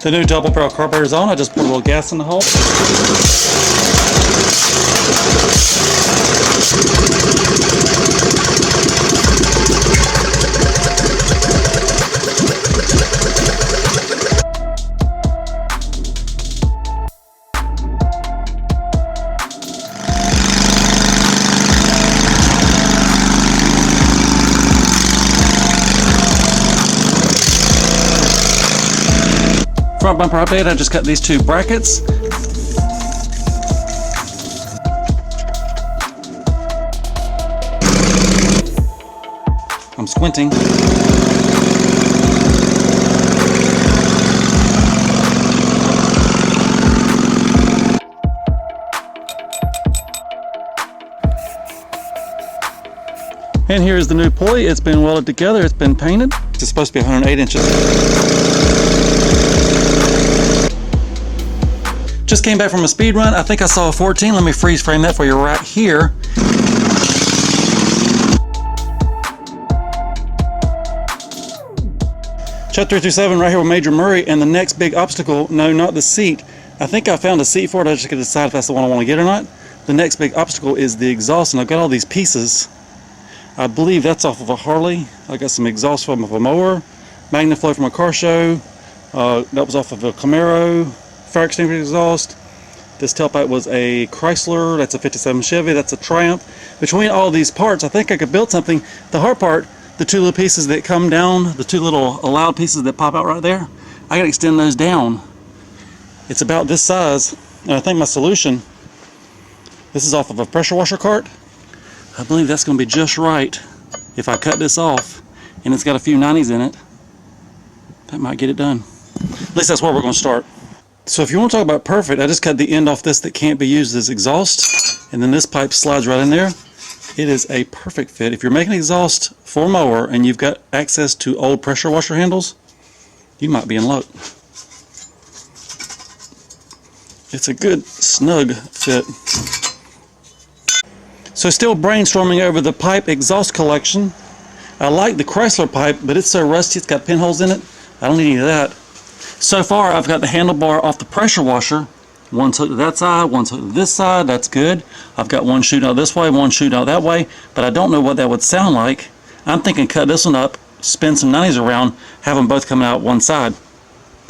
The new double barrel carburetor is on. I just put a little gas in the hole. Front bumper update, I just cut these two brackets. I'm squinting. And here's the new pulley. It's been welded together, it's been painted. It's supposed to be 108 inches. Just came back from a speed run. I think I saw a 14. Let me freeze frame that for you right here. Shot 327 right here with Major Murray, and the next big obstacle, no, not the seat. I think I found a seat for it. I just got to decide if that's the one I want to get or not. The next big obstacle is the exhaust, and I've got all these pieces. I believe that's off of a Harley. I got some exhaust from a mower, Magnaflow from a car show. That was off of a Camaro, fire extinguisher exhaust. This tailpipe was a Chrysler. That's a 57 Chevy. That's a Triumph. Between all these parts, I think I could build something. The hard part, the two little pieces that come down, the two little allowed pieces that pop out right there, I got to extend those down. It's about this size, and I think my solution, this is off of a pressure washer cart. I believe that's going to be just right if I cut this off, and it's got a few 90s in it. That might get it done. At least that's where we're going to start. So if you want to talk about perfect, I just cut the end off this that can't be used as exhaust, and then this pipe slides right in there. It is a perfect fit. If you're making exhaust for a mower and you've got access to old pressure washer handles, you might be in luck. It's a good snug fit. So still brainstorming over the pipe exhaust collection. I like the Chrysler pipe, but it's so rusty, it's got pinholes in it. I don't need any of that. So far, I've got the handlebar off the pressure washer. One's hooked to that side, one's hooked to this side. That's good. I've got one shooting out this way, one shooting out that way, but I don't know what that would sound like. I'm thinking cut this one up, spin some 90s around, have them both coming out one side.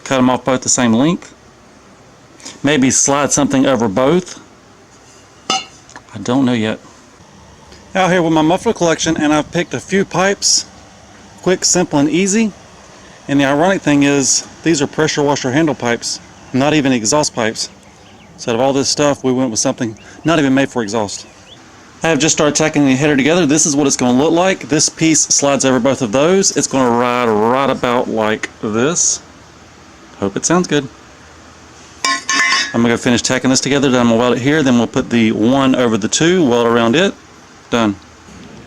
Cut them off both the same length. Maybe slide something over both. I don't know yet. Out here with my muffler collection, and I've picked a few pipes, quick, simple, and easy. And the ironic thing is, these are pressure washer handle pipes, not even exhaust pipes. So out of all this stuff, we went with something not even made for exhaust. I have just started tacking the header together. This is what it's going to look like. This piece slides over both of those. It's going to ride right about like this. Hope it sounds good. I'm going to go finish tacking this together, then I'm going to weld it here, then we'll put the 1 over the 2, weld around it. Done.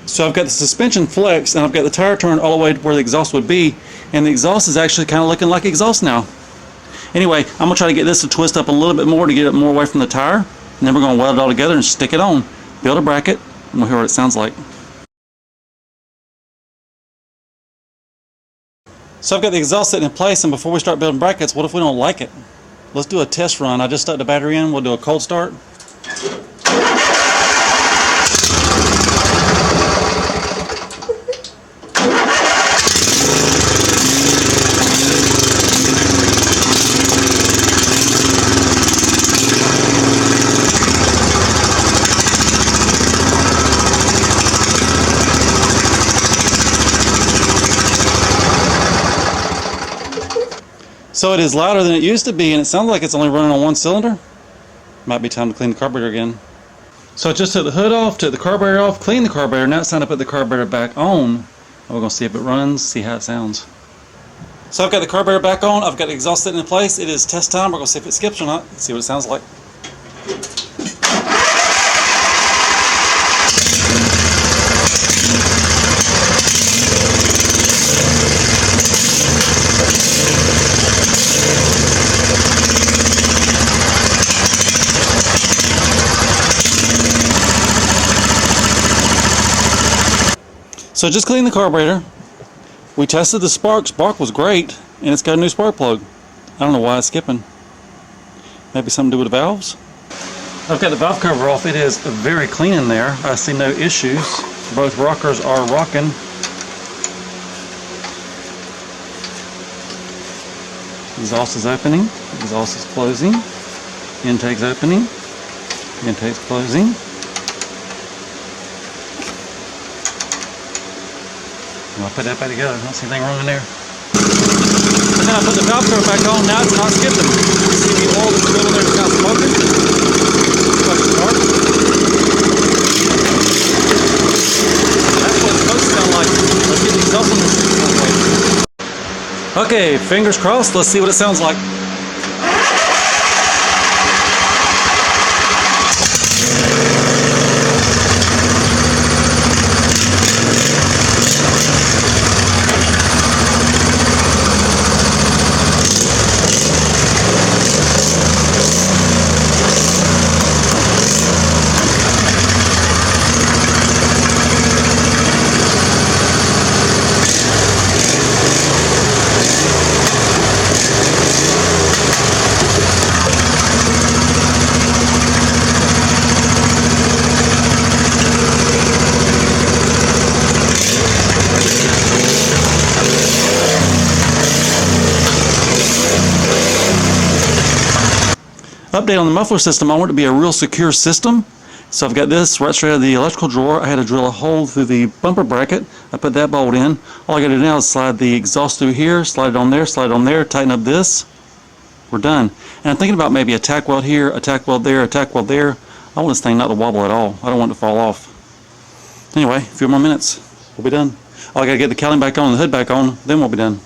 So I've got the suspension flexed, and I've got the tire turned all the way to where the exhaust would be, and the exhaust is actually kind of looking like exhaust now. Anyway, I'm going to try to get this to twist up a little bit more to get it more away from the tire, and then we're going to weld it all together and stick it on. Build a bracket, and we'll hear what it sounds like. So I've got the exhaust sitting in place, and before we start building brackets, what if we don't like it? Let's do a test run. I just stuck the battery in. We'll do a cold start. So it is louder than it used to be, and it sounds like it's only running on one cylinder. Might be time to clean the carburetor again. So I just took the hood off, took the carburetor off, cleaned the carburetor. Now it's time to put the carburetor back on. And we're going to see if it runs, see how it sounds. So I've got the carburetor back on. I've got the exhaust setting in place. It is test time. We're going to see if it skips or not. See what it sounds like. So just cleaned the carburetor. We tested the spark. Spark was great, and it's got a new spark plug. I don't know why it's skipping. Maybe something to do with the valves? I've got the valve cover off. It is very clean in there. I see no issues. Both rockers are rocking. Exhaust is opening. Exhaust is closing. Intake's opening. Intake's closing. I'll put that back together. I don't see anything wrong in there. And then I put the valve cover back on. Now it's not skipping. You see the oil that's still in there, it's not smoking. Looks like it's dark. That's what it's supposed to sound like. Let's get the exhaust on this thing. Okay, fingers crossed. Let's see what it sounds like. Update on the muffler system. I want it to be a real secure system. So I've got this right straight out of the electrical drawer. I had to drill a hole through the bumper bracket. I put that bolt in. All I got to do now is slide the exhaust through here, slide it on there, tighten up this. We're done. And I'm thinking about maybe a tack weld here, a tack weld there, a tack weld there. I want this thing not to wobble at all. I don't want it to fall off. Anyway, a few more minutes. We'll be done. I got to get the cowling back on and the hood back on, then we'll be done.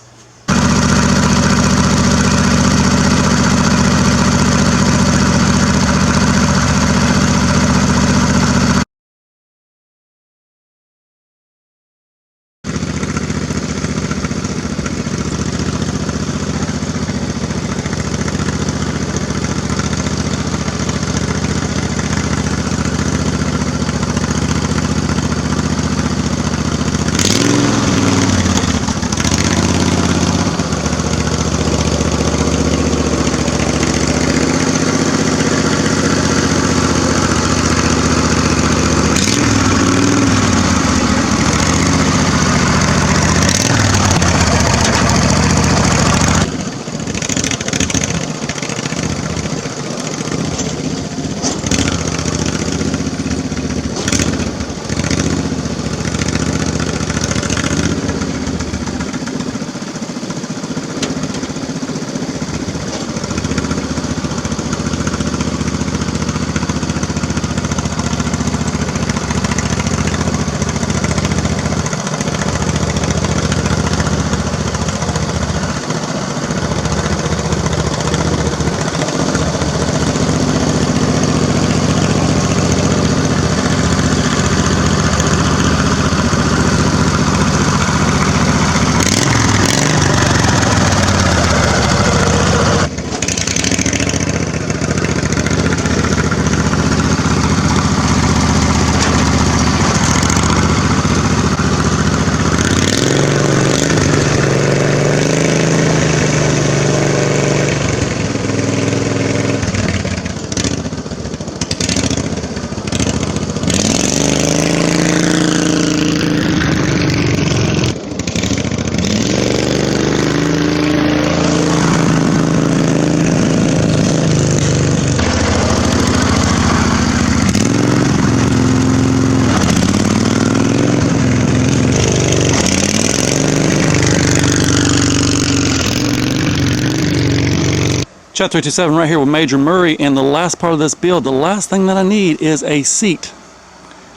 Chat 327 right here with Major Murray, and the last part of this build, the last thing that I need is a seat.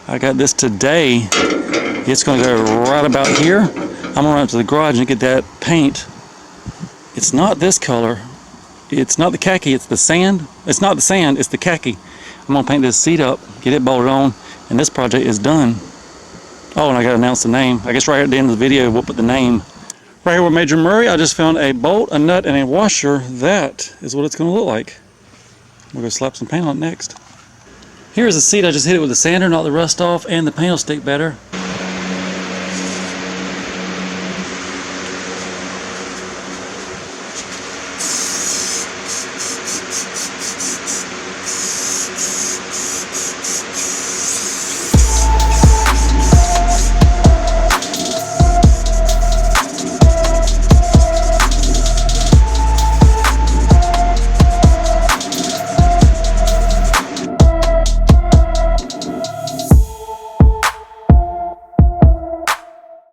I got this today. It's going to go right about here. I'm going to run up to the garage and get that paint. It's not this color. It's not the khaki, it's the sand. It's not the sand, it's the khaki. I'm going to paint this seat up, get it bolted on, and this project is done. Oh, and I got to announce the name. I guess right at the end of the video we'll put the name. Right here with Major Murray, I just found a bolt, a nut, and a washer. That is what it's going to look like. We're going to slap some paint on it next. Here's the seat. I just hit it with a sander, knocked the rust off, and the paint will stick better.